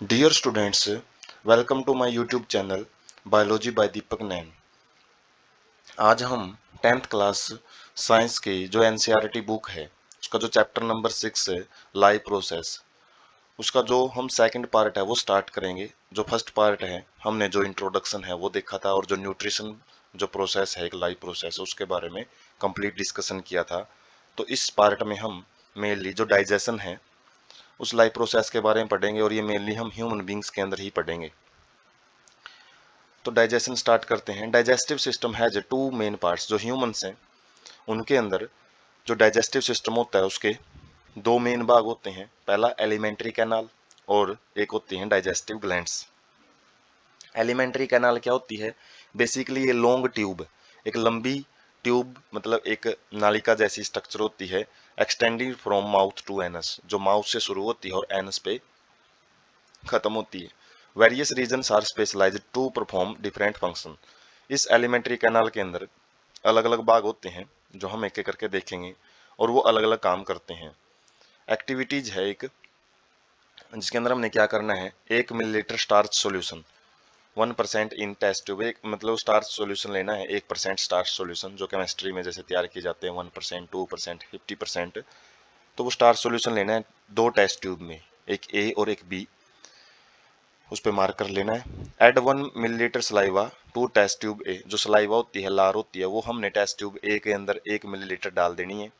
Dear students, welcome to my YouTube channel Biology by दीपक नैन। आज हम 10th class science की जो एनसीईआरटी बुक है उसका जो चैप्टर नंबर 6 है लाइव प्रोसेस, उसका जो हम सेकंड पार्ट है वो स्टार्ट करेंगे। जो फर्स्ट पार्ट है हमने जो इंट्रोडक्शन है वो देखा था और जो न्यूट्रिशन जो प्रोसेस है एक लाइव प्रोसेस उसके बारे में कंप्लीट डिस्कशन किया था। तो इस पार्ट में हम मेनली जो डाइजेशन है उस लाइव प्रोसेस के बारे में पढ़ेंगे और ये मेनली हम ह्यूमन बींग्स के अंदर ही पढ़ेंगे। तो डाइजेशन स्टार्ट करते हैं। Digestive system has two main parts. जो ह्यूमंस हैं उनके अंदर जो डाइजेस्टिव सिस्टम होता है उसके दो मेन भाग होते हैं। पहला एलिमेंट्री कैनाल और एक होती हैं डाइजेस्टिव ग्लैंड्स। एलिमेंट्री कैनाल क्या होती है? बेसिकली ये लॉन्ग ट्यूब, एक लंबी ट्यूब मतलब एक नालिका जैसी स्ट्रक्चर होती है, extending from mouth to anus, जो माउथ से शुरू होती है और एनस पे खत्म होती है। Various reasons are specialized to perform different function. इस एलिमेंट्री कैनाल के अंदर अलग अलग भाग होते हैं जो हम एक एक करके देखेंगे और वो अलग अलग काम करते हैं। एक्टिविटीज है एक, जिसके अंदर हमने क्या करना है, 1 मिलीलीटर स्टार्च सॉल्यूशन 1% इन टेस्ट ट्यूब, एक मतलब स्टार्च सॉल्यूशन लेना है 1% स्टार्च सॉल्यूशन जो केमिस्ट्री में जैसे तैयार किए जाते हैं 1%, 2%, 50%। तो वो स्टार्च सॉल्यूशन लेना है 2 टेस्ट ट्यूब में, एक ए और एक बी, उस पर मार्क कर लेना है। Add 1 millilitre saliva to test tube A, जो सलाइवा होती है लार होती है वो हमने टेस्ट ट्यूब ए के अंदर 1 मिलीलीटर डाल देनी है।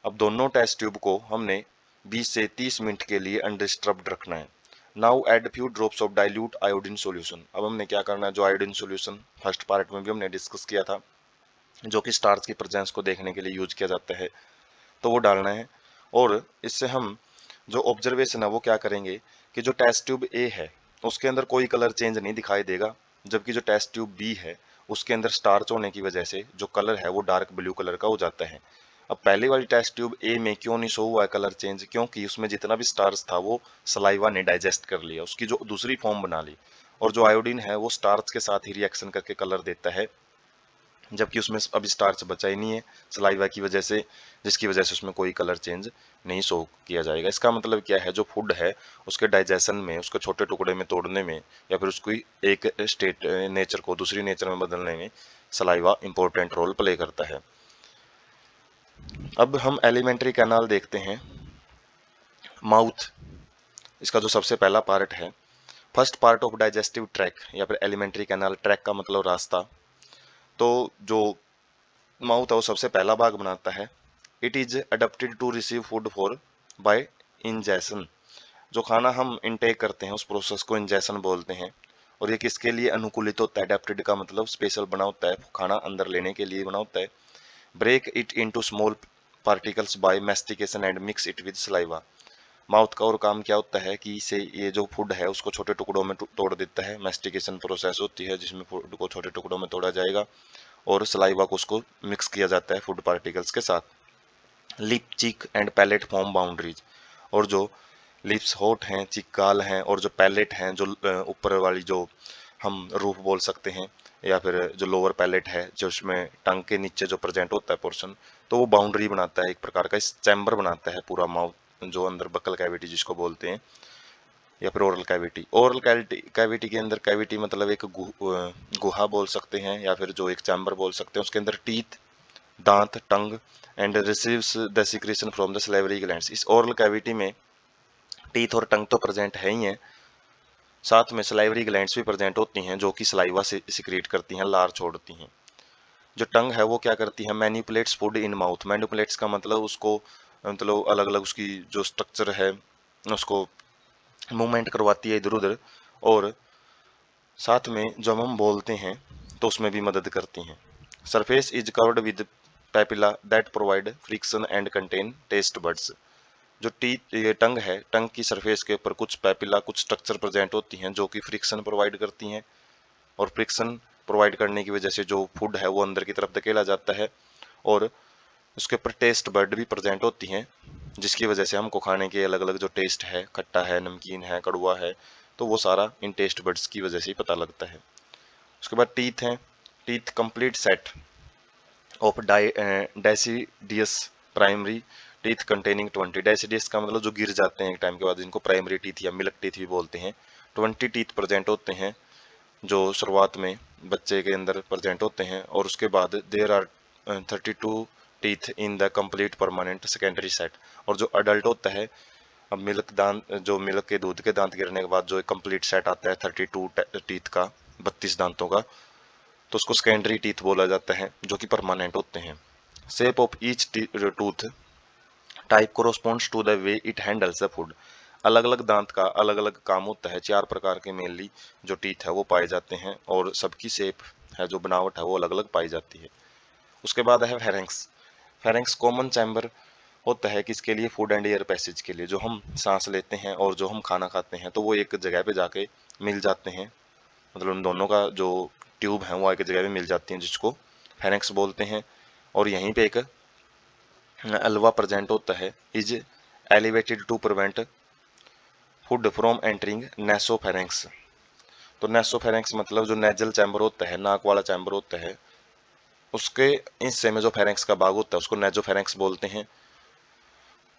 अब दोनों टेस्ट ट्यूब को हमने 20 से 30 मिनट के लिए अनडिस्टर्ब्ड रखना है। Now add few drops of dilute iodine solution. अब हमने क्या करना है, जो आयोडीन सॉल्यूशन फर्स्ट पार्ट में भी हमने डिस्कस किया था जो कि स्टार्च की प्रेजेंस को देखने के लिए यूज किया जाता है, तो वो डालना है। और इससे हम जो ऑब्जर्वेशन है वो क्या करेंगे कि जो टेस्ट ट्यूब ए है उसके अंदर कोई कलर चेंज नहीं दिखाई देगा, जबकि जो टेस्ट ट्यूब बी है उसके अंदर स्टार्च होने की वजह से जो कलर है वो डार्क ब्लू कलर का हो जाता है। अब पहले वाली टेस्ट ट्यूब ए में क्यों नहीं शो हुआ है कलर चेंज? क्योंकि उसमें जितना भी स्टार्च था वो सलाइवा ने डाइजेस्ट कर लिया, उसकी जो दूसरी फॉर्म बना ली, और जो आयोडीन है वो स्टार्च के साथ ही रिएक्शन करके कलर देता है, जबकि उसमें अभी स्टार्च बचा ही नहीं है सलाइवा की वजह से, जिसकी वजह से उसमें कोई कलर चेंज नहीं शो किया जाएगा। इसका मतलब क्या है, जो फूड है उसके डाइजेशन में, उसके छोटे टुकड़े में तोड़ने में या फिर उसकी एक स्टेट नेचर को दूसरी नेचर में बदलने में सलाइवा इंपॉर्टेंट रोल प्ले करता है। अब हम एलिमेंट्री कैनाल देखते हैं। माउथ, इसका जो सबसे पहला पार्ट है, first part of digestive track या फिर एलिमेंट्री कैनाल, ट्रैक का मतलब रास्ता। तो जो माउथ है वो सबसे पहला भाग बनाता है। It is adapted to receive food for by ingestion. जो खाना हम इनटेक करते हैं उस प्रोसेस को इंजेशन बोलते हैं। और ये किसके लिए अनुकूलित होता है? अडेप्टेड का मतलब स्पेशल बना होता है, खाना अंदर लेने के लिए बना होता है। Break it into small particles by mastication and mix it with saliva. Mouth का और काम क्या होता है कि इसे ये जो फूड है उसको छोटे टुकड़ों में तोड़ देता है। मैस्टिकेशन प्रोसेस होती है जिसमें फूड को छोटे टुकड़ों में तोड़ा जाएगा और सलाइवा को उसको मिक्स किया जाता है फूड पार्टिकल्स के साथ। Lip, cheek and palate form boundaries. और जो लिप्स होठ हैं, चीक गाल हैं और जो पैलेट हैं, जो ऊपर वाली जो हम रूफ बोल सकते हैं, या फिर जो लोअर पैलेट है जो उसमें टंग के नीचे जो प्रेजेंट होता है पोर्शन, तो वो बाउंड्री बनाता है, एक प्रकार का इस चैम्बर बनाता है पूरा माउथ, जो अंदर बकल कैविटी जिसको बोलते हैं, या फिर ओरल कैविटी। ओरल कैविटी के अंदर, कैविटी मतलब एक गुहा बोल सकते हैं या फिर जो एक चैम्बर बोल सकते हैं, उसके अंदर टीथ, दांत, tongue and receives the secretion from the salivary glands. इस ओरल कैविटी में टीथ और टंग तो प्रेजेंट है ही है, साथ में सलाइवरी ग्लैंड्स भी प्रेजेंट होती हैं जो कि सलाइवा से सिक्रेट करती हैं, लार छोड़ती हैं। जो टंग है वो क्या करती है, manipulates food in mouth. Manipulates का मतलब उसको मतलब अलग अलग उसकी जो स्ट्रक्चर है उसको मूवमेंट करवाती है इधर उधर, और साथ में जब हम बोलते हैं तो उसमें भी मदद करती हैं। Surface is covered with papilla that provide friction and contain taste buds. जो टीथ, ये टंग है, टंग की सरफेस के ऊपर कुछ पैपिला, कुछ स्ट्रक्चर प्रेजेंट होती हैं जो कि फ्रिक्शन प्रोवाइड करती हैं, और फ्रिक्शन प्रोवाइड करने की वजह से जो फूड है वो अंदर की तरफ धकेला जाता है, और उसके ऊपर टेस्ट बर्ड भी प्रेजेंट होती हैं जिसकी वजह से हमको खाने के अलग अलग जो टेस्ट है, खट्टा है, नमकीन है, कड़वा है, तो वो सारा इन टेस्ट बर्ड्स की वजह से ही पता लगता है। उसके बाद टीथ हैं। Teeth complete set of deciduous primary teeth containing 20 deciduous का मतलब जो गिर जाते हैं एक टाइम के बाद, जिनको प्राइमरी टीथ या मिल्क टीथ भी बोलते हैं। 20 टीथ प्रेजेंट होते हैं जो शुरुआत में बच्चे के अंदर प्रेजेंट होते हैं, और उसके बाद there are 32 teeth in the complete permanent secondary set. और जो अडल्ट होता है, अब मिल्क दांत, जो मिल्क के दूध के दांत गिरने के बाद जो एक कंप्लीट सेट आता है 32 टीथ का, 32 दांतों का, तो उसको सेकेंडरी टीथ बोला जाता है, जो कि परमानेंट होते हैं। Shape of each tooth type corresponds to the way it handles the food. अलग अलग दांत का अलग अलग काम होता है। 4 प्रकार के मेनली जो टीथ है वो पाए जाते हैं, और सबकी शेप है, जो बनावट है, वो अलग अलग पाई जाती है। उसके बाद है फेरेंक्स। फेरेंक्स कॉमन चैम्बर होता है किसके लिए? फूड एंड एयर पैसेज के लिए। जो हम सांस लेते हैं और जो हम खाना खाते हैं, तो वो एक जगह पे जाके मिल जाते हैं, मतलब उन दोनों का जो ट्यूब है वो एक जगह पे मिल जाती हैं, जिसको फेरेंक्स बोलते हैं। और यहीं पे एक अल्वा प्रेजेंट होता है, is elevated to prevent food from entering nasopharynx. तो नेसोफेरेंक्स मतलब जो नेजल चैम्बर होता है, नाक वाला चैम्बर होता है, उसके हिस्से में जो फेरेंक्स का भाग होता है उसको नेजोफेरेंक्स बोलते हैं।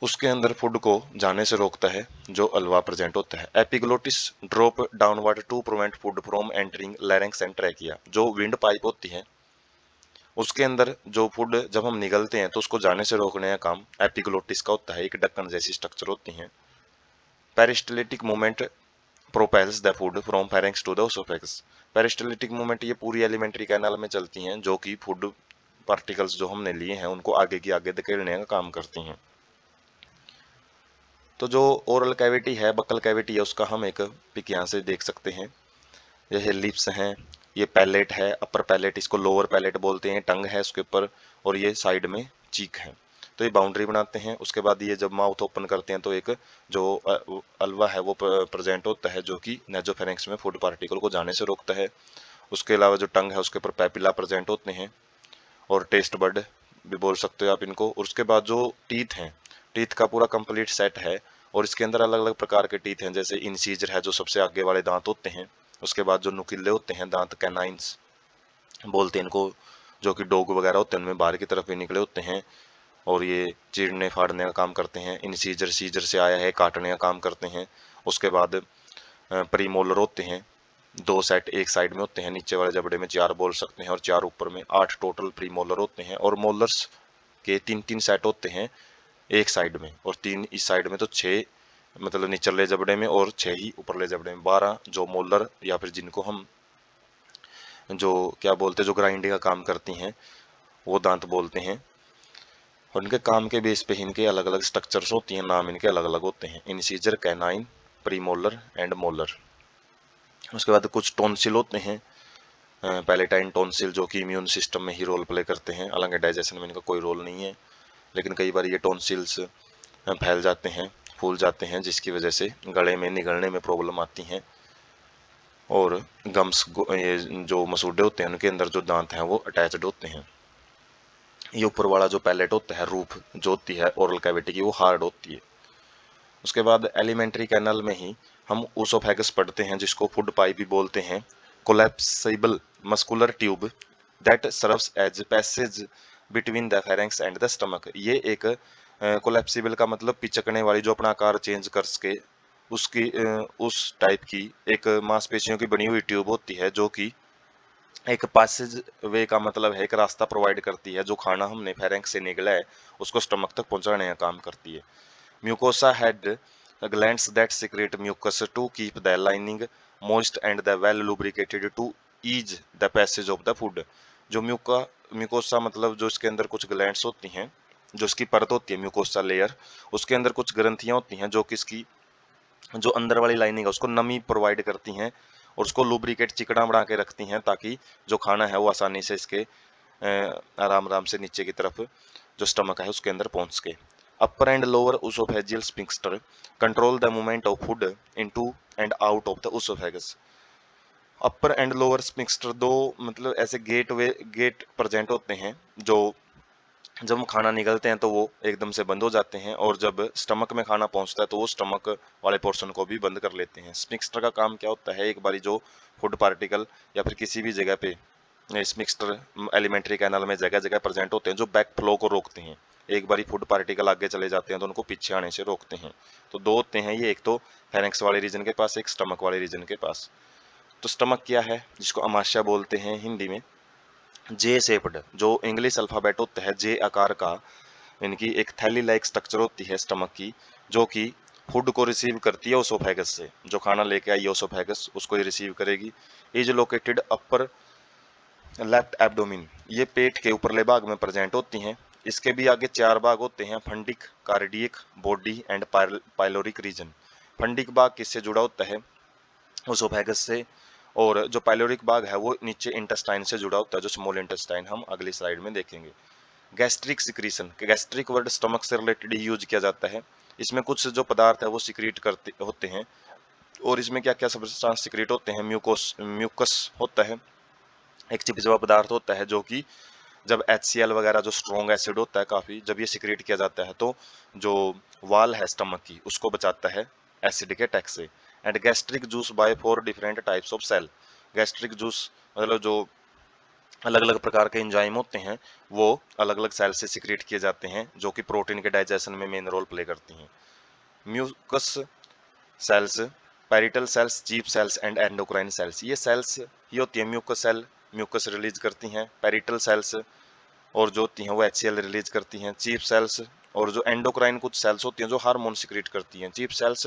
उसके अंदर फूड को जाने से रोकता है जो अल्वा प्रेजेंट होता है। Epiglottis drop downward to prevent food from entering larynx and trachea. जो विंड पाइप होती है उसके अंदर जो फूड जब हम निगलते हैं तो उसको जाने से रोकने का काम एपिग्लोटिस का होता है। एक ढक्कन जैसी स्ट्रक्चर होती है। Peristaltic movement propels the food from pharynx to the oesophagus. Peristaltic movement ये पूरी एलिमेंट्री कैनाल में चलती हैं, जो कि फूड पार्टिकल्स जो हमने लिए हैं उनको आगे की आगे धकेलने का काम करती हैं। तो जो ओरल कैविटी है, बक्कल कैविटी है, उसका हम एक पिक यहाँ से देख सकते हैं। यह लिप्स हैं, ये पैलेट है, अपर पैलेट, इसको लोअर पैलेट बोलते हैं, टंग है उसके ऊपर, और ये साइड में चीक है। तो ये बाउंड्री बनाते हैं। उसके बाद ये जब माउथ ओपन करते हैं तो एक जो अल्वा है वो प्रेजेंट होता है, जो कि नेजोफेरेंक्स में फूड पार्टिकल को जाने से रोकता है। उसके अलावा जो टंग है उसके ऊपर पैपिला प्रेजेंट होते हैं, और टेस्ट बड भी बोल सकते हो आप इनको। और उसके बाद जो टीथ हैं, टीथ का पूरा कंप्लीट सेट है, और इसके अंदर अलग अलग प्रकार के टीथ हैं, जैसे इंसीजर है जो सबसे आगे वाले दांत होते हैं। उसके बाद जो नुकीले होते हैं दांत, कैनाइंस बोलते हैं इनको, जो कि डॉग वगैरह होते हैं उनमें बाहर की तरफ भी निकले होते हैं, और ये चीरने फाड़ने का काम करते हैं। इंसीजर सीजर से आया है, काटने का काम करते हैं। उसके बाद प्रीमोलर होते हैं, 2 सेट एक साइड में होते हैं, नीचे वाले जबड़े में 4 बोल सकते हैं, और 4 ऊपर में, 8 टोटल प्रीमोलर होते हैं। और मोलर्स के 3-3 सेट होते हैं एक साइड में, और 3 इस साइड में, तो 6 मतलब निचले जबड़े में, और 6 ही ऊपरले जबड़े में। 12 जो मोलर, या फिर जिनको हम जो क्या बोलते हैं, जो ग्राइंडिंग का काम करती हैं, वो दांत बोलते हैं। और इनके काम के बेस पे इनके अलग अलग स्ट्रक्चर्स होती हैं, नाम इनके अलग अलग होते हैं, incisor, canine, premolar and molar. उसके बाद कुछ टॉन्सिल होते हैं, पैलेटाइन टॉन्सिल, जो कि इम्यून सिस्टम में ही रोल प्ले करते हैं। हालांकि डाइजेशन में इनका कोई रोल नहीं है, लेकिन कई बार ये टॉन्सिल्स फैल जाते हैं, फूल जाते हैं, जिसकी वजह से गले में निगलने में प्रॉब्लम आती हैं। और गम्स, ये जो मसूड़े होते हैं उनके अंदर जो दांत हैं वो अटैच्ड होते हैं। ये ऊपर वाला जो पैलेट होता है, रूफ जो होती है ओरल कैविटी की, वो हार्ड होती है। उसके बाद एलिमेंट्री कैनल में ही हम ओसोफेगस पढ़ते हैं, जिसको फूड पाइप भी बोलते हैं। Collapsible muscular tube that serves as passage between the pharynx and the stomach. ये एक कोलैप्सिबल का मतलब पिचकने वाली, जो अपना आकार चेंज कर सके, उसकी उस टाइप की एक मांसपेशियों की बनी हुई ट्यूब होती है, जो कि एक पैसेज वे का मतलब है एक रास्ता प्रोवाइड करती है। जो खाना हमने फेरेंक्स से निकला है उसको स्टमक तक पहुंचाने का काम करती है। Mucosa had glands that secrete mucus to keep the lining moist and the well lubricated to ease the passage of the food। जो म्यूकोसा मतलब जो इसके अंदर कुछ ग्लैंड्स होती हैं, जो इसकी परत होती है म्यूकोसा लेयर, उसके अंदर कुछ ग्रंथियां होती हैं जो कि इसकी जो अंदर वाली लाइनिंग है उसको नमी प्रोवाइड करती हैं, और उसको लुब्रिकेट चिकना बना के रखती हैं, ताकि जो खाना है वो आसानी से इसके आराम आराम से नीचे की तरफ जो स्टमक है उसके अंदर पहुंच सके। Upper and lower oesophageal sphincter control the movement of food into and out of the oesophagus. Upper and lower sphincter दो मतलब ऐसे गेट प्रेजेंट होते हैं, जो जब हम खाना निगलते हैं तो वो एकदम से बंद हो जाते हैं, और जब स्टमक में खाना पहुंचता है तो वो स्टमक वाले पोर्शन को भी बंद कर लेते हैं। स्फिंक्टर का काम क्या होता है? एक बारी जो फूड पार्टिकल या फिर किसी भी जगह पे स्फिंक्टर एलिमेंट्री कैनल में जगह जगह प्रेजेंट होते हैं जो बैक फ्लो को रोकते हैं, एक बारी फूड पार्टिकल आगे चले जाते हैं तो उनको पीछे आने से रोकते हैं। तो दो होते हैं ये, एक तो फेरेंक्स वाले रीजन के पास, एक स्टमक वाले रीजन के पास। तो स्टमक क्या है, जिसको अमाशय बोलते हैं हिंदी में, जे शेप्ड, जो इंग्लिश अल्फाबेट होता है जे आकार का, इनकी एक थैली लाइक स्ट्रक्चर होती है स्टमक की, जो कि फूड को रिसीव करती है ओसोफेगस से। जो खाना लेके आई ओसोफेगस उसको ये रिसीव करेगी। Is located upper left abdomen, ये पेट के ऊपरले भाग में प्रेजेंट होती हैं। इसके भी आगे चार भाग होते हैं, fundic, cardiac, body and pyloric region. Fundic भाग किससे जुड़ा होता है, ओसोफेगस से, और जो पाइलोरिक भाग है वो नीचे इंटेस्टाइन से जुड़ा होता है, जो स्मॉल इंटेस्टाइन हम अगली स्लाइड में देखेंगे। Gastric secretion, gastric word stomach से रिलेटेड ही यूज किया जाता है। इसमें कुछ जो पदार्थ है वो सिक्रीट करते होते हैं, और इसमें क्या क्या सब्सटेंस सिक्रीट होते हैं, म्यूकस होता है, एक चिपचिपा पदार्थ होता है, जो कि जब HCl वगैरह जो स्ट्रॉन्ग एसिड होता है काफी, जब ये सिक्रीट किया जाता है तो जो वाल है स्टमक की उसको बचाता है एसिड के अटैक से। And gastric juice by 4 different types of cell, gastric juice मतलब जो अलग अलग प्रकार के एंजाइम होते हैं वो अलग अलग सेल से सिक्रीट किए जाते हैं, जो कि प्रोटीन के डाइजेशन में मेन रोल प्ले करती हैं। Mucus cells, parietal cells, chief cells and endocrine cells, ये सेल्स ही होती है। म्यूकस सेल म्यूकस रिलीज करती हैं, पैरिटल सेल्स और जो होती हैं वो HCl रिलीज करती हैं, चीफ सेल्स और जो एंडोक्राइन कुछ सेल्स होती हैं जो हार्मोन सिक्रीट करती हैं। चीफ सेल्स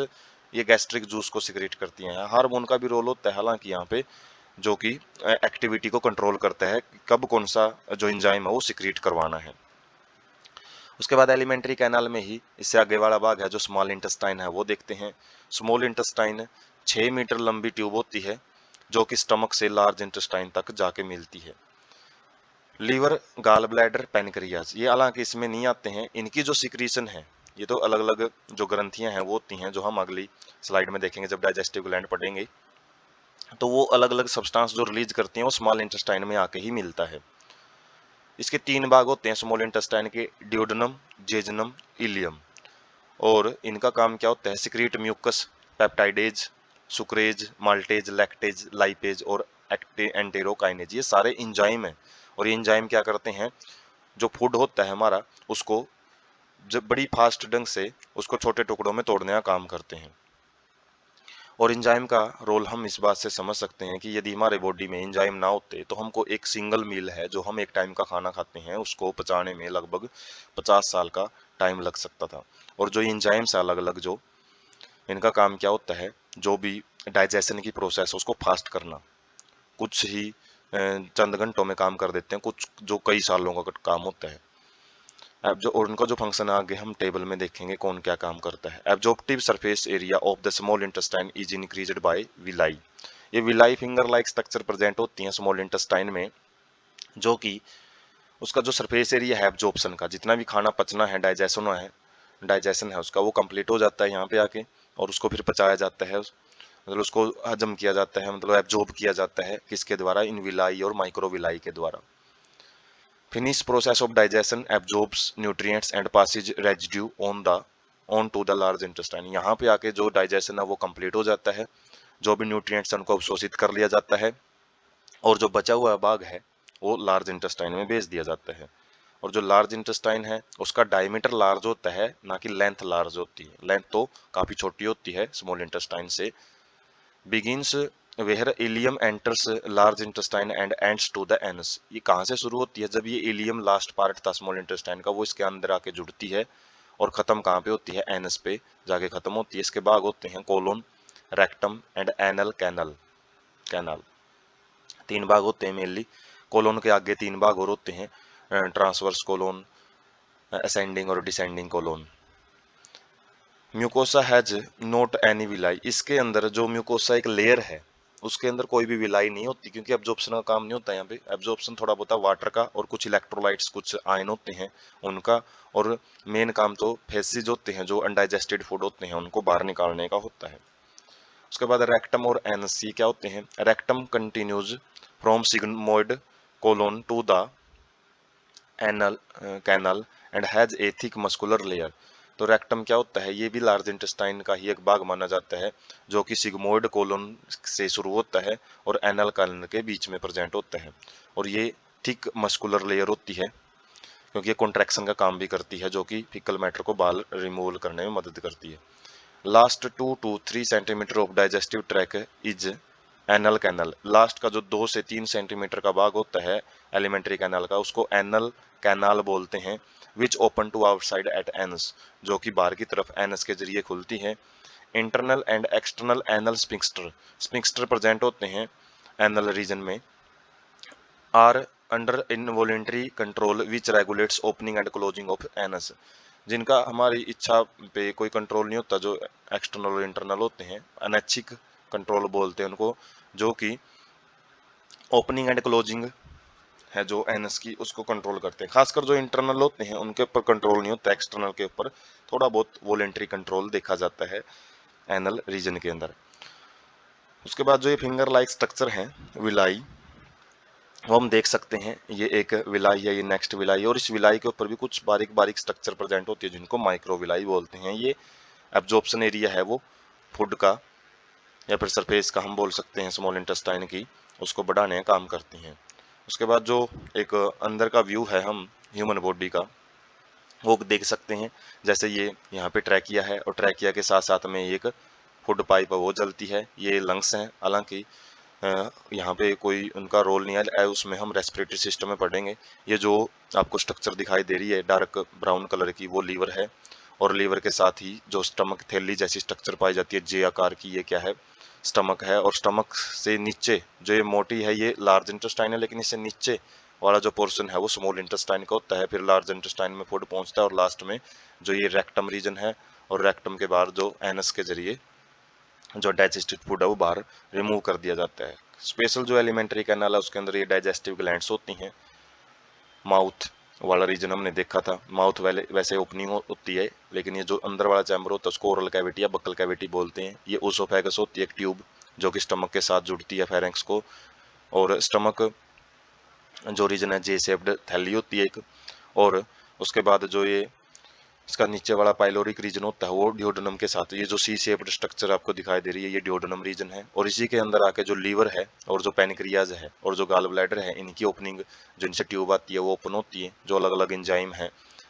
ये गैस्ट्रिक जूस को सिक्रीट करती हैं। हार्मोन का भी रोल होता है हालांकि यहाँ पे, जो कि एक्टिविटी को कंट्रोल करता है, कब कौन सा जो एंजाइम है वो सिक्रीट करवाना है। उसके बाद एलिमेंट्री कैनाल में ही इससे आगे वाला भाग है जो स्मॉल इंटेस्टाइन है वो देखते हैं। स्मॉल इंटेस्टाइन 6 मीटर लंबी ट्यूब होती है, जो कि स्टमक से लार्ज इंटेस्टाइन तक जाके मिलती है। लीवर, गाल ब्लैडर, पैनक्रियाज, ये हालांकि इसमें नहीं आते हैं। इनकी जो सिक्रीशन है, ये तो अलग अलग जो ग्रंथियां हैं वो होती हैं, जो हम अगली स्लाइड में देखेंगे जब डाइजेस्टिव ग्लैंड पढ़ेंगे। तो वो अलग अलग सब्सटेंस जो रिलीज करती हैं वो स्मॉल इंटेस्टाइन में आके ही मिलता है। इसके 3 भाग होते हैं स्मॉल इंटेस्टाइन के, ड्यूडेनम, जेजुनम, इलियम। और इनका काम क्या होता है, secrete mucus, peptidase, sucrase, maltase, lactase, lipase और एंटेरोकाइनेज, ये सारे इंजाइम हैं। और ये इंजाइम क्या करते हैं, जो फूड होता है हमारा उसको जब बड़ी फास्ट ढंग से उसको छोटे टुकड़ों में तोड़ने का काम करते हैं। और एंजाइम का रोल हम इस बात से समझ सकते हैं कि यदि हमारे बॉडी में एंजाइम ना होते तो हमको एक सिंगल मील है जो हम एक टाइम का खाना खाते हैं उसको पचाने में लगभग 50 साल का टाइम लग सकता था। और जो एंजाइम्स अलग अलग जो इनका काम क्या होता है, जो भी डाइजेशन की प्रोसेस उसको फास्ट करना, कुछ ही चंद घंटों में काम कर देते हैं, कुछ जो कई सालों का काम होता है। अब जो और उनका जो फंक्शन आगे हम टेबल में देखेंगे कौन क्या काम करता है। Absorptive surface area of the small intestine is increased by villi, ये villi finger like structure present होती हैं स्मॉल इंटेस्टाइन में, जो कि उसका जो सरफेस एरिया है एब्जॉर्प्शन का, जितना भी खाना पचना है, डाइजेशन है उसका, वो कंप्लीट हो जाता है यहाँ पे आके, और उसको फिर पचाया जाता है, मतलब उसको हजम किया जाता है, मतलब एब्जॉर्ब किया जाता है किसके द्वारा, इन विलाई और माइक्रोविलाई के द्वारा। Finish process of digestion absorbs nutrients and passes residue on to the large intestine, यहाँ पे आके जो डाइजेशन है वो कंप्लीट हो जाता है, जो भी न्यूट्रिएंट्स उनको अवशोषित कर लिया जाता है, और जो बचा हुआ भाग है वो लार्ज इंटेस्टाइन में भेज दिया जाता है। और जो लार्ज इंटेस्टाइन है उसका डायमीटर लार्ज होता है, ना कि लेंथ लार्ज होती है। लेंथ तो काफी छोटी होती है स्मॉल इंटेस्टाइन से। Begins where ileum enters large intestine and ends to the anus, ये कहाँ से शुरू होती है, जब ये इलियम लास्ट पार्ट था स्मॉल इंटेस्टाइन का वो इसके अंदर आके जुड़ती है, और खत्म कहाँ पे होती है, एनस पे जाके खत्म होती है। इसके भाग होते हैं colon, rectum and anal canal. Canal 3 भाग होते हैं मेनली। कोलोन के आगे 3 भाग और होते हैं, ट्रांसवर्स कोलोन, असेंडिंग और descending colon. Mucosa has not any villi, इसके अंदर जो म्यूकोसा एक लेयर है उसके अंदर कोई भी विलाई नहीं होती, क्योंकि एब्जॉर्प्शन का काम नहीं होता यहाँ पे। एब्जॉर्प्शन थोड़ा बहुत वाटर का और कुछ इलेक्ट्रोलाइट्स कुछ आयन होते हैं उनका, और मेन काम तो फेसिज होते हैं जो अनडाइजेस्टेड फूड होते हैं उनको बाहर निकालने का होता है। उसके बाद रेक्टम और एनसी क्या होते हैं, rectum continues from sigmoid colon to the anal canal and has a thick muscular layer. तो रेक्टम क्या होता है, ये भी लार्ज इंटेस्टाइन का ही एक भाग माना जाता है, जो कि सिग्मोइड कोलोन से शुरू होता है और एनल कैनल के बीच में प्रेजेंट होता है, और ये थिक मस्कुलर लेयर होती है। क्योंकि ये कॉन्ट्रैक्शन का काम भी करती है, जो कि फीकल मैटर को बाहर रिमूव करने में मदद करती है। Last 2 to 3 centimetre of digestive tract is anal canal. Last का जो 2 से 3 सेंटीमीटर का भाग होता है एलिमेंट्री कैनल का, उसको एनल कैनाल बोलते हैं। Which open to outside at anus, जो कि बाहर की तरफ एनस के जरिए खुलती है। Internal and external anal sphincter, sphincter present होते हैं एनल रीजन में। Are under involuntary control which regulates opening and closing of anus, जिनका हमारी इच्छा पे कोई कंट्रोल नहीं होता, जो एक्सटर्नल और इंटरनल होते हैं। अनैच्छिक कंट्रोल बोलते हैं उनको, जो कि ओपनिंग एंड क्लोजिंग है जो एनस की, उसको कंट्रोल करते हैं। खासकर जो इंटरनल होते हैं उनके ऊपर कंट्रोल नहीं होता, एक्सटर्नल के ऊपर थोड़ा बहुत वॉलेंट्री कंट्रोल देखा जाता है एनल रीजन के अंदर। उसके बाद जो ये फिंगर लाइक स्ट्रक्चर है विलाई, वो हम देख सकते हैं। ये एक विलाई है, ये नेक्स्ट विलाई है, और इस विलाई के ऊपर भी कुछ बारीक बारीक स्ट्रक्चर प्रेजेंट होती है जिनको माइक्रो विलाई बोलते हैं। ये एब्जॉर्प्शन एरिया है वो फूड का या फिर सरफेस का हम बोल सकते हैं स्मॉल इंटेस्टाइन की, उसको बढ़ाने का काम करती हैं। उसके बाद जो एक अंदर का व्यू है हम ह्यूमन बॉडी का, वो देख सकते हैं। जैसे ये यहाँ पे ट्रैकिया है, और ट्रैकिया के साथ साथ में एक फूड पाइप वो जलती है। ये लंग्स हैं, हालांकि यहाँ पे कोई उनका रोल नहीं है, उसमें हम रेस्पिरेटरी सिस्टम में पढ़ेंगे। ये जो आपको स्ट्रक्चर दिखाई दे रही है डार्क ब्राउन कलर की, वो लीवर है, और लीवर के साथ ही जो स्टमक थैली जैसी स्ट्रक्चर पाई जाती है जे आकार की, ये क्या है, स्टमक है। और स्टमक से नीचे जो ये मोटी है ये लार्ज इंटेस्टाइन है, लेकिन इससे नीचे वाला जो पोर्शन है वो स्मॉल इंटेस्टाइन का होता है। फिर लार्ज इंटेस्टाइन में फूड पहुंचता है, और लास्ट में जो ये रेक्टम रीजन है, और रेक्टम के बाहर जो एनस के जरिए जो डाइजेस्टेड फूड है वो बाहर रिमूव कर दिया जाता है। स्पेशल जो एलिमेंट्री कैनाल है उसके अंदर ये डाइजेस्टिव ग्लैंड्स होती हैं। माउथ वाला रीजन हमने देखा था, माउथ वैसे ओपनिंग होती है, लेकिन ये जो अंदर वाला चैम्बर होता है उसको ओरल कैविटी या बक्कल कैविटी बोलते हैं। ये ओसोफेगस होती है एक ट्यूब, जो कि स्टमक के साथ जुड़ती है फेरेंक्स को, और स्टमक जो रीजन है जे शेप्ड थैली होती है एक। और उसके बाद जो ये इसका नीचे वाला पाइलोरिक रीजन होता है वो डिओडनम के साथ, ये जो सी शेप्ड स्ट्रक्चर आपको दिखाई दे रही है ये डिओडनम रीजन है। और इसी के अंदर आके जो लीवर है, और जो पैनक्रियाज है, और जो गाल ब्लैडर है, इनकी ओपनिंग जो इनसे ट्यूब आती है वो ओपन होती है। जो अलग अलग एंजाइम है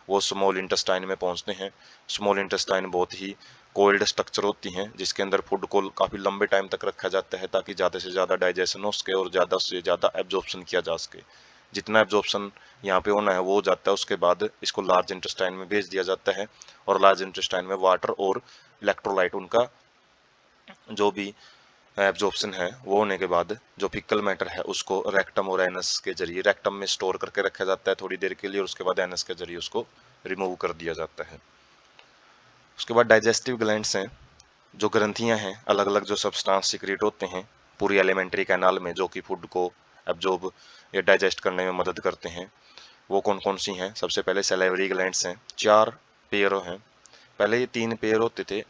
वो स्मॉल इंटेस्टाइन में पहुंचते हैं। स्मॉल इंटेस्टाइन बहुत ही कोल्ड स्ट्रक्चर होती हैं, जिसके अंदर फूड को काफ़ी लंबे टाइम तक रखा जाता है, ताकि ज़्यादा से ज़्यादा डाइजेशन हो सके और ज़्यादा से ज़्यादा एब्जॉर्प्शन किया जा सके। जितना एब्जॉर्प्शन यहाँ पे होना है वो हो जाता है, उसके बाद इसको लार्ज इंटेस्टाइन में भेज दिया जाता है, और लार्ज इंटेस्टाइन में वाटर और इलेक्ट्रोलाइट उनका जो भी एब्जॉर्प्शन है वो होने के बाद जो फीकल मैटर है उसको रेक्टम और एनस के जरिए, रेक्टम में स्टोर करके रखा जाता है थोड़ी देर के लिए, और उसके बाद एनस के जरिए उसको रिमूव कर दिया जाता है। उसके बाद डाइजेस्टिव ग्लैंड्स हैं, जो ग्रंथियां हैं, अलग अलग जो सब्सटेंस सीक्रेट होते हैं पूरी एलिमेंट्री कैनाल में, जो कि फूड को एब्जॉर्ब या डाइजेस्ट करने में मदद करते हैं। वो कौन कौन सी हैं? सबसे पहले सैलिवरी ग्लैंड्स हैं, 4 पेयर हैं। पहले ये 3 पेयर होते थे,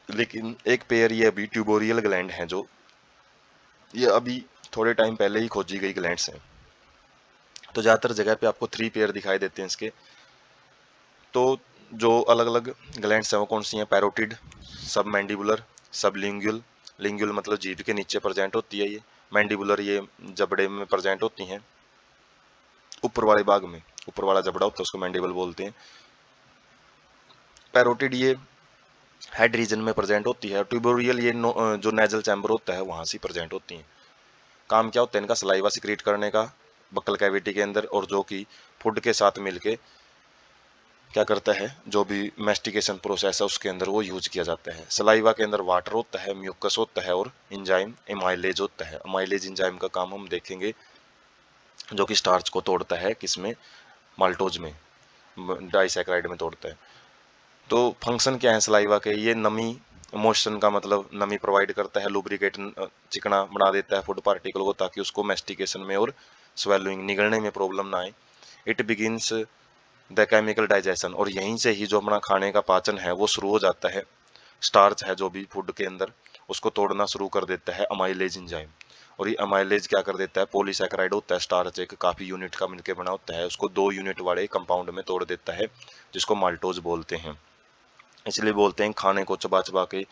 लेकिन एक पेयर ये अभी ट्यूबोरियल ग्लैंड है, जो ये अभी थोड़े टाइम पहले ही खोजी गई ग्लैंड्स हैं। तो ज़्यादातर जगह पे आपको 3 पेयर दिखाई देते हैं इसके। तो जो अलग अलग ग्लैंड्स हैं वो कौन सी हैं? पैरोटिड, सब मैंडिबुलर, सब लिंगुअल। लिंगुअल मतलब जीभ के नीचे प्रेजेंट होती है ये। मैंडिबुलर ये जबड़े में प्रेजेंट होती हैं, ऊपर वाले भाग में, ऊपर वाला जबड़ा होता है उसको मैंडिबल बोलते हैं। पैरोटिड ये हेड रीजन में प्रेजेंट होती है। ट्यूबोरियल ये जो नेजल चैम्बर होता है वहां से प्रेजेंट होती है। काम क्या होता है इनका? सलाइवा सिक्रीट करने का बक्कल कैविटी के अंदर, और जो कि फूड के साथ मिलके क्या करता है, जो भी मैस्टिकेशन प्रोसेस है उसके अंदर वो यूज किया जाता है। सलाइवा के अंदर वाटर होता है, म्यूकस होता है, और इंजाइम एमाइलेज होता है। एमाइलेज इंजाइम का काम हम देखेंगे, जो कि स्टार्च को तोड़ता है, किसमें? माल्टोज में, डाइसैकेराइड में तोड़ता है। तो फंक्शन क्या है सलाइवा के? ये नमी, मोशन का मतलब नमी प्रोवाइड करता है, लुब्रिकेट चिकना बना देता है फूड पार्टिकल को, ताकि उसको मैस्टिकेशन में और स्वेलोइंग निगलने में प्रॉब्लम ना आए। It begins the chemical digestion, और यहीं से ही जो अपना खाने का पाचन है वो शुरू हो जाता है। स्टार्च है जो भी फूड के अंदर, उसको तोड़ना शुरू कर देता है अमाइलेज इंजाइम। और ये अमाइलेज क्या कर देता है? पॉलीसैकेराइड होता है स्टार्च, एक काफी यूनिट का मिलकर बना होता है, उसको 2 यूनिट वाले कंपाउंड में तोड़ देता है, जिसको माल्टोज बोलते हैं। इसलिए बोलते हैं खाने को चबा चबा के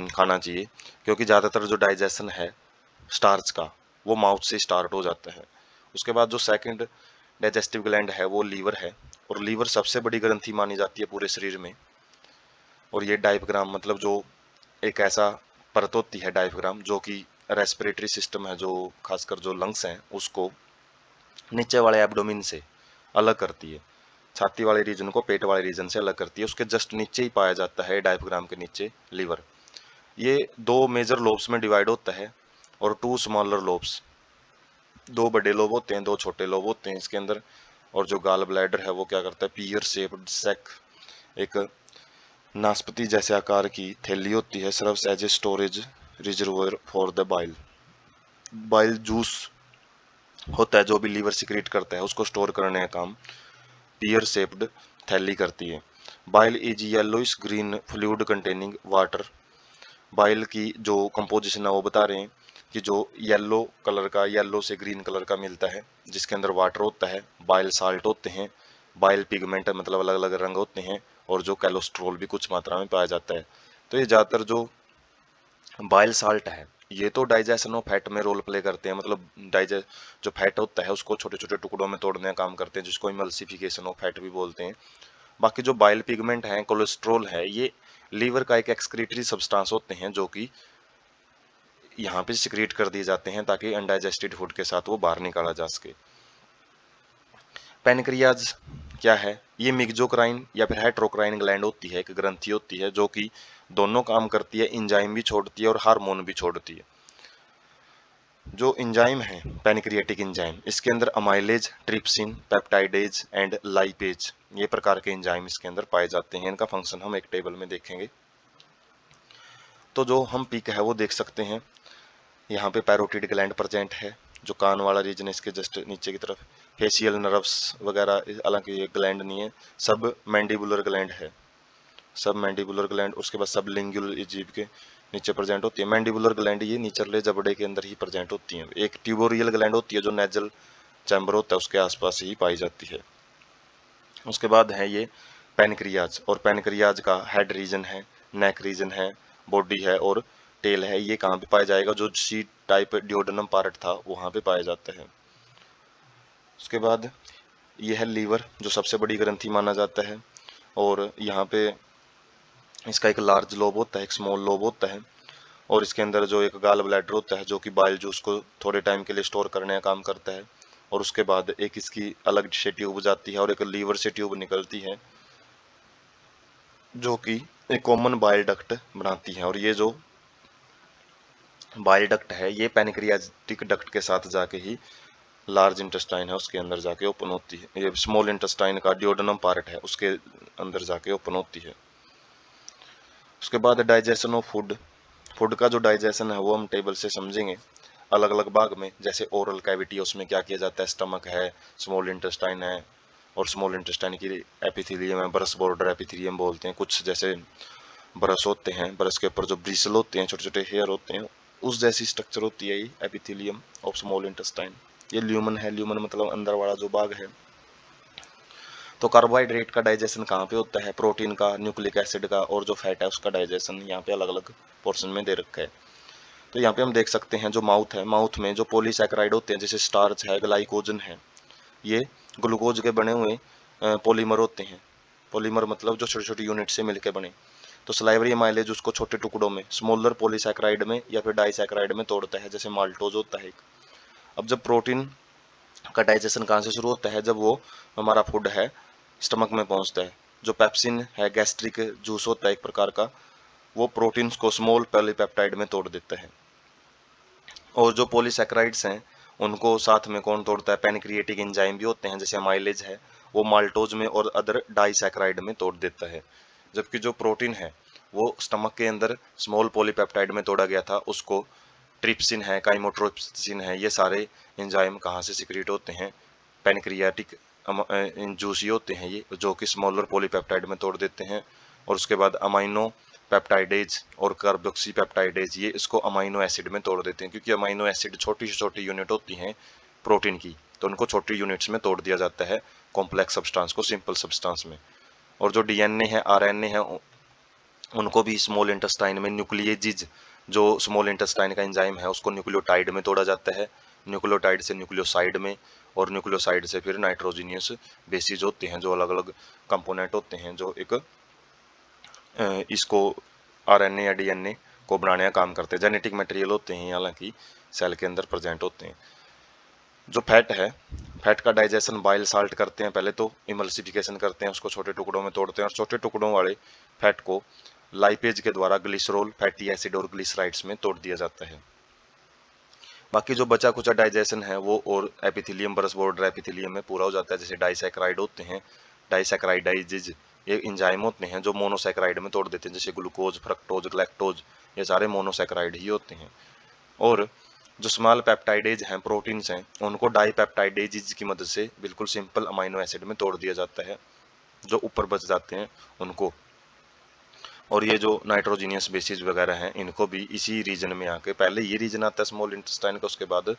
खाना चाहिए, क्योंकि ज़्यादातर जो डाइजेशन है स्टार्च का वो माउथ से स्टार्ट हो जाता है। उसके बाद जो सेकंड डाइजेस्टिव ग्लैंड है वो लीवर है, और लीवर सबसे बड़ी ग्रंथि मानी जाती है पूरे शरीर में। और ये डायफ्राम मतलब जो एक ऐसा परत होती है डायफ्राम, जो कि रेस्पिरेटरी सिस्टम है, जो खासकर जो लंग्स हैं उसको नीचे वाले एब्डोमिन से अलग करती है, छाती वाले रीजन को पेट वाले रीजन से अलग करती है। उसके जस्ट नीचे ही पाया जाता है डायफ्राम के नीचे लीवर। ये दो मेजर लोब्स में डिवाइड होता है और टू स्मॉलर लोब्स, दो बड़े लोब होते हैं, दो छोटे लोब होते हैं इसके अंदर। और जो गाल ब्लैडर है वो क्या करता है, पियर शेप्ड सैक, एक नाशपाती जैसे आकार की थैली होती है, serves as a storage reservoir for the bile. Bile juice होता है जो भी लीवर सिक्रीट करता है उसको स्टोर करने का काम पियर शेप्ड थैली करती है। Bile is yellowish green fluid containing water. Bile की जो कंपोजिशन है वो बता रहे हैं कि जो येलो कलर का, येलो से ग्रीन कलर का मिलता है, जिसके अंदर वाटर होता है, बाइल साल्ट होते हैं, बाइल पिगमेंट मतलब अलग अलग रंग होते हैं, और जो कोलेस्ट्रॉल भी कुछ मात्रा में पाया जाता है। तो ये ज़्यादातर जो बाइल साल्ट है ये तो डाइजेशन ऑफ फैट में रोल प्ले करते हैं, मतलब डाइजेस्ट जो फैट होता है उसको छोटे छोटे टुकड़ों में तोड़ने का काम करते हैं, जिसको इमल्सिफिकेशन ऑफ फैट भी बोलते हैं। बाकी जो बाइल पिगमेंट है, कोलेस्ट्रॉल है, ये लीवर का एक एक्सक्रीटरी सब्सटेंस होते हैं जो कि यहाँ पे सिक्रीट कर दिए जाते हैं ताकि अनडाइजेस्टेड फूड के साथ वो बाहर निकाला जा सके। पैनक्रियाज क्या है, ये मिक्जोक्राइन या फिर हेट्रोक्राइन ग्लैंड होती है, एक ग्रंथि होती है जो कि दोनों काम करती है, इंजाइम भी छोड़ती है और हार्मोन भी छोड़ती है। जो इंजाइम है पैनक्रियाटिक इंजाइम, इसके अंदर amylase, trypsin, peptidase and lipase, ये प्रकार के इंजाइम इसके अंदर पाए जाते हैं। इनका फंक्शन हम एक टेबल में देखेंगे। तो जो हम पीक है वो देख सकते हैं, यहाँ पे पैरोटिड ग्लैंड प्रेजेंट है, जो कान वाला रीजन है इसके जस्ट नीचे की तरफ। फेशियल नर्व्स वगैरह, हालांकि ये ग्लैंड नहीं है, सब मैंडिबुलर ग्लैंड है, सब मैंडिबुलर ग्लैंड। उसके बाद सब लिंगुअल जीभ के नीचे प्रेजेंट होती है। मैंडिबुलर ग्लैंड ये निचले जबड़े के अंदर ही प्रेजेंट होती है। एक ट्यूबोरियल ग्लैंड होती है जो नेजल चैम्बर होता है उसके आसपास ही पाई जाती है। उसके बाद है ये पैनक्रियाज, और पैनक्रियाज का हेड रीजन है, नेक रीजन है, बॉडी है और टेल है। ये कहाँ पे पाया जाएगा, जो सी टाइप डिओडनम पार्ट था वहां पे पाया जाता है। उसके बाद ये है लीवर, जो सबसे बड़ी ग्रंथि माना जाता है, और यहाँ पे इसका एक लार्ज लोब होता है, एक स्मॉल लोब होता है, और इसके अंदर जो एक गाल ब्लैडर होता है जो कि बाइल जूस को थोड़े टाइम के लिए स्टोर करने का काम करता है। और उसके बाद एक इसकी अलग से ट्यूब जाती है और एक लीवर से ट्यूब निकलती है जो कि एक कॉमन बाइल डक्ट बनाती है। और ये जो बाइल डक्ट है ये पैनक्रियाटिक डक्ट के साथ जाके ही लार्ज इंटेस्टाइन है उसके अंदर जाके ओपन होती है। ये स्मॉल इंटेस्टाइन का डिओडनम पार्ट है उसके अंदर जाके ओपन होती है। उसके बाद डाइजेशन ऑफ फूड, फूड का जो डाइजेशन है वो हम टेबल से समझेंगे अलग अलग भाग में। जैसे ओरल कैविटी, उसमें क्या किया जाता है, स्टमक है, स्मॉल इंटेस्टाइन है, और स्मॉल इंटेस्टाइन की एपिथेलियम है, ब्रश बॉर्डर एपिथेलियम बोलते हैं। कुछ जैसे ब्रश होते हैं, ब्रश के ऊपर जो ब्रिसल होते हैं, छोटे छोटे हेयर होते हैं, उस जैसी स्ट्रक्चर होती है ये एपिथेलियम ऑफ स्मॉल इंटेस्टाइन। ये ल्यूमन है, ल्यूमन मतलब अंदर वाला जो भाग है। तो कार्बोहाइड्रेट का डाइजेशन कहाँ पे होता है, प्रोटीन का, न्यूक्लिक एसिड का, और जो फैट है उसका डाइजेशन यहाँ पे अलग अलग पोर्शन में दे रखा है। तो यहाँ पे हम देख सकते हैं जो माउथ है, माउथ में जो पॉलीसैकेराइड होते हैं जैसे स्टार्च है, ग्लाइकोजन है, ये ग्लूकोज के बने हुए पॉलीमर होते हैं। पॉलीमर मतलब जो छोटी छोटी यूनिट से मिलकर बने। तो सलाइवरी माइलेज उसको छोटे टुकड़ों में स्मॉलर पॉलीसैकेराइड में या फिर डाइसैकेराइड में तोड़ता है, जैसे माल्टोज होता है एक। अब जब प्रोटीन का डाइजेशन कहाँ से शुरू होता है, जब वो हमारा फूड है स्टमक में पहुंचता है। जो पेप्सिन है, गैस्ट्रिक जूस होता है एक प्रकार का, वो प्रोटीन्स को स्मॉल पॉलीपेप्टाइड में तोड़ देता है। और जो पॉलीसैकेराइड्स हैं उनको साथ में कौन तोड़ता है, पैनक्रिएटिक एंजाइम भी होते हैं जैसे माइलेज है, वो माल्टोज में और अदर डाइसैकेराइड में तोड़ देता है। जबकि जो प्रोटीन है वो स्टमक के अंदर स्मॉल पॉलीपेप्टाइड में तोड़ा गया था, उसको ट्रिप्सिन है, काइमोट्रिप्सिन है, ये सारे एंजाइम कहाँ से सिक्रीट होते हैं, पैनक्रियाटिक जूस ही होते हैं ये, जो कि स्मॉलर पॉलीपेप्टाइड में तोड़ देते हैं। और उसके बाद अमाइनो पेप्टाइडेज और कार्बोक्सी पेप्टाइडेज ये इसको अमाइनो एसिड में तोड़ देते हैं, क्योंकि अमाइनो एसिड छोटी से छोटी यूनिट होती हैं प्रोटीन की, तो उनको छोटी यूनिट्स में तोड़ दिया जाता है कॉम्प्लेक्स सब्सटेंस को सिंपल सब्सटेंस में। और जो डीएनए है, आरएनए है, उनको भी स्मॉल इंटेस्टाइन में न्यूक्लियेजिज, जो स्मॉल इंटेस्टाइन का एंजाइम है उसको न्यूक्लियोटाइड में तोड़ा जाता है, न्यूक्लियोटाइड से न्यूक्लियोसाइड में, और न्यूक्लियोसाइड से फिर नाइट्रोजीनियस बेसिस होते हैं, जो अलग अलग कंपोनेंट होते हैं जो एक इसको आरएनए या डीएनए को बनाने का काम करते हैं। जेनेटिक मटेरियल होते हैं, हालांकि सेल के अंदर प्रेजेंट होते हैं। जो फैट है, फैट का डाइजेशन बाइल साल्ट करते हैं, पहले तो इमल्सिफिकेशन करते हैं, उसको छोटे टुकड़ों में तोड़ते हैं और छोटे टुकड़ों वाले फैट को लाइपेज के द्वारा ग्लिसरॉल, फैटी एसिड और ग्लिसराइड्स में तोड़ दिया जाता है। बाकी जो बचा कुचा डाइजेशन है वो और एपिथेलियम, ब्रश बॉर्डर एपिथेलियम में पूरा हो जाता है। जैसे डाइसैकेराइड होते हैं, डाइसैकेराइडाइजेज, ये इंजाइम होते हैं जो मोनोसैकेराइड में तोड़ देते हैं, जैसे ग्लूकोज, फ्रक्टोज, लैक्टोज, ये सारे मोनोसैकेराइड ही होते हैं। और जो स्मॉल पेप्टाइडेज हैं, प्रोटीन्स हैं, उनको डाईपेप्टाइडेज की मदद से बिल्कुल सिंपल अमाइनो एसिड में तोड़ दिया जाता है, जो ऊपर बच जाते हैं उनको। और ये जो नाइट्रोजीनियस बेसिस वगैरह हैं, इनको भी इसी रीजन में आके, पहले ये रीजन आता है स्मॉल इंटेस्टाइन का, उसके बाद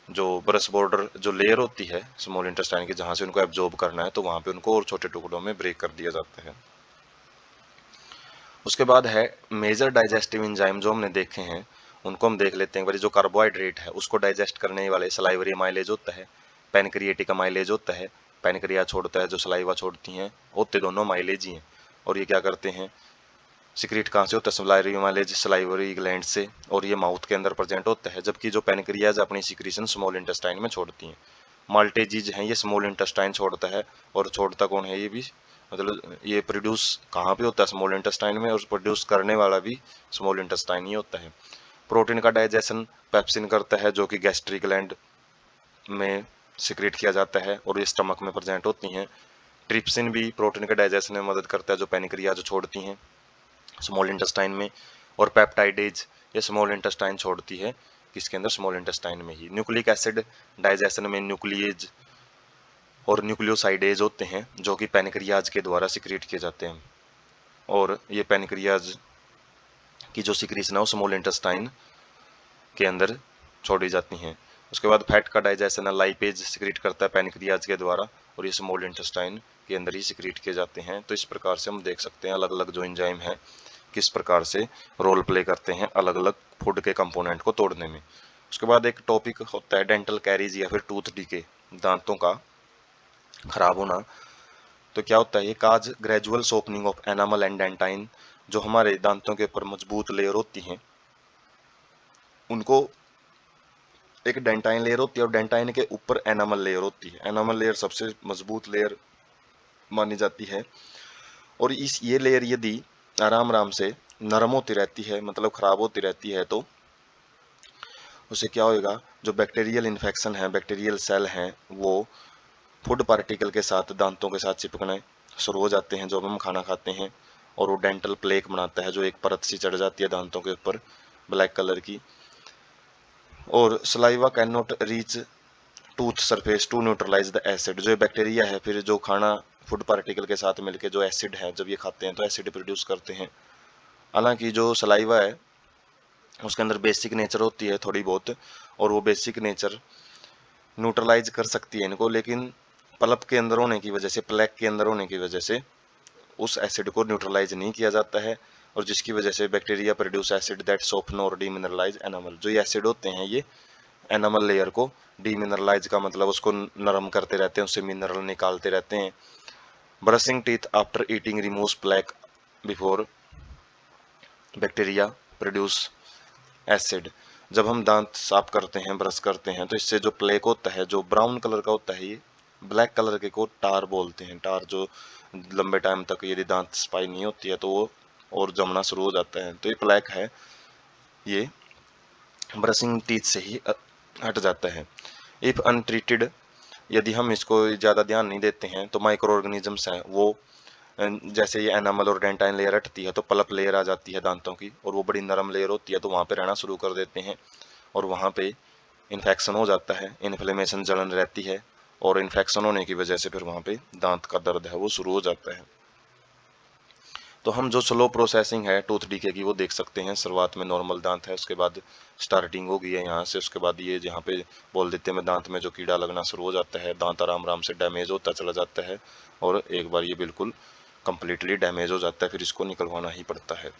जो ब्रश बॉर्डर जो लेयर होती है स्मॉल इंटेस्टाइन की, जहां से उनको एब्जॉर्ब करना है, तो वहां पे उनको और छोटे टुकड़ों में ब्रेक कर दिया जाता है। उसके बाद है मेजर डाइजेस्टिव एंजाइम जो हमने देखे हैं, उनको हम देख लेते हैं। जो कार्बोहाइड्रेट है उसको डाइजेस्ट करने वाले सलाइवरी अमाइलेज होता है, पैनक्रिएटिक अमाइलेज होता है, पैनक्रिया छोड़ता है, जो सलाइवा छोड़ती हैं, होते दोनों अमाइलेज ही हैं। और ये क्या करते हैं, सिक्रीट कहाँ से होता है, सलाइवरी अमाइलेज सलाइवरी ग्लैंड से, और ये माउथ के अंदर प्रेजेंट होता है। जबकि जो पैनक्रियाज अपनी सिक्रीशन स्मॉल इंटेस्टाइन में छोड़ती हैं। माल्टेजीज हैं, ये स्मॉल इंटेस्टाइन छोड़ता है, और छोड़ता कौन है, ये भी मतलब ये प्रोड्यूस कहाँ पे होता है, स्मॉल इंटेस्टाइन में, और प्रोड्यूस करने वाला भी स्मॉल इंटेस्टाइन ही होता है। प्रोटीन का डाइजेशन पेप्सिन करता है, जो कि गैस्ट्रिक ग्लैंड में सिक्रेट किया जाता है, और ये स्टमक में प्रेजेंट होती हैं। ट्रिप्सिन भी प्रोटीन के डाइजेशन में मदद करता है, जो पैनक्रिया जो छोड़ती हैं स्मॉल इंटेस्टाइन में। और पेप्टाइडेज ये स्मॉल इंटेस्टाइन छोड़ती है, किसके अंदर, स्मॉल इंटेस्टाइन में ही। न्यूक्लिक एसिड डाइजेशन में न्यूक्लिएज और न्यूक्लियोसाइडेज होते हैं, जो कि पैनक्रियाज के द्वारा सिक्रेट किए जाते हैं। और ये पैनक्रियाज की जो सिक्रीशन है वो स्मॉल इंटेस्टाइन के अंदर छोड़ी जाती हैं। उसके बाद फैट का डाइजेशन है, लाइपेज सिक्रीट करता है पैनक्रियाज के द्वारा, और ये स्मॉल इंटेस्टाइन के अंदर ही सिक्रीट किए जाते हैं। तो इस प्रकार से हम देख सकते हैं अलग अलग जो एंजाइम है किस प्रकार से रोल प्ले करते हैं अलग अलग फूड के कंपोनेंट को तोड़ने में। उसके बाद एक टॉपिक होता है डेंटल कैरीज या फिर टूथ डीके, दांतों का खराब होना। तो क्या होता है, ये cause gradual softening of enamel and dentine, जो हमारे दांतों के ऊपर मजबूत लेयर होती हैं, उनको एक डेंटाइन लेयर होती है और डेंटाइन के ऊपर एनामल लेयर होती है। एनामल लेयर सबसे मजबूत लेयर मानी जाती है, और इस ये लेयर यदि आराम आराम से नरम होती रहती है, मतलब खराब होती रहती है, तो उससे क्या होएगा, जो बैक्टीरियल इन्फेक्शन है, बैक्टीरियल सेल हैं, वो फूड पार्टिकल के साथ दांतों के साथ चिपकने शुरू हो जाते हैं जब हम खाना खाते हैं, और वो डेंटल प्लेक बनाता है, जो एक परत सी चढ़ जाती है दांतों के ऊपर ब्लैक कलर की। और saliva can not reach tooth surface to neutralise the acid, जो बैक्टीरिया है फिर जो खाना फूड पार्टिकल के साथ मिलके जो एसिड है, जब ये खाते हैं तो एसिड प्रोड्यूस करते हैं। हालांकि जो सलाइवा है उसके अंदर बेसिक नेचर होती है थोड़ी बहुत, और वो बेसिक नेचर न्यूट्रलाइज कर सकती है इनको, लेकिन पल्प के अंदर होने की वजह से, प्लेक के अंदर होने की वजह से उस एसिड को न्यूट्रलाइज नहीं किया जाता है, और जिसकी वजह से bacteria produce acid that soften और डीमिनरलाइज एनामल। जो ये एसिड होते हैं ये एनामल लेयर को डीमिनरलाइज का मतलब उसको नरम करते रहते हैं, उससे मिनरल निकालते रहते हैं। Brushing teeth after eating removes plaque before bacteria produce acid. जब हम दांत साफ करते हैं, ब्रश करते हैं, तो इससे जो प्लेक होता है जो ब्राउन कलर का होता है, ये ब्लैक कलर के को टार बोलते हैं। टार जो लंबे टाइम तक यदि दांत सफाई नहीं होती है तो वो और जमना शुरू हो जाता है, तो ये प्लेक है, ये ब्रशिंग टीथ से ही हट जाता है। इफ अनट्रीटेड, यदि हम इसको ज़्यादा ध्यान नहीं देते हैं, तो माइक्रो ऑर्गेनिजम्स हैं वो जैसे ये एनामल और डेंटाइन लेयर हटती है तो पल्प लेयर आ जाती है दांतों की, और वो बड़ी नरम लेयर होती है, तो वहाँ पे रहना शुरू कर देते हैं, और वहाँ पे इन्फेक्शन हो जाता है, इन्फ्लेमेशन जलन रहती है, और इन्फेक्शन होने की वजह से फिर वहाँ पे दांत का दर्द है वो शुरू हो जाता है। तो हम जो स्लो प्रोसेसिंग है टूथ डीके की वो देख सकते हैं। शुरुआत में नॉर्मल दांत है, उसके बाद स्टार्टिंग हो गई है यहाँ से, उसके बाद ये जहाँ पे बोल देते हैं दांत में जो कीड़ा लगना शुरू हो जाता है, दांत आराम आराम से डैमेज होता चला जाता है, और एक बार ये बिल्कुल कंप्लीटली डैमेज हो जाता है, फिर इसको निकलवाना ही पड़ता है।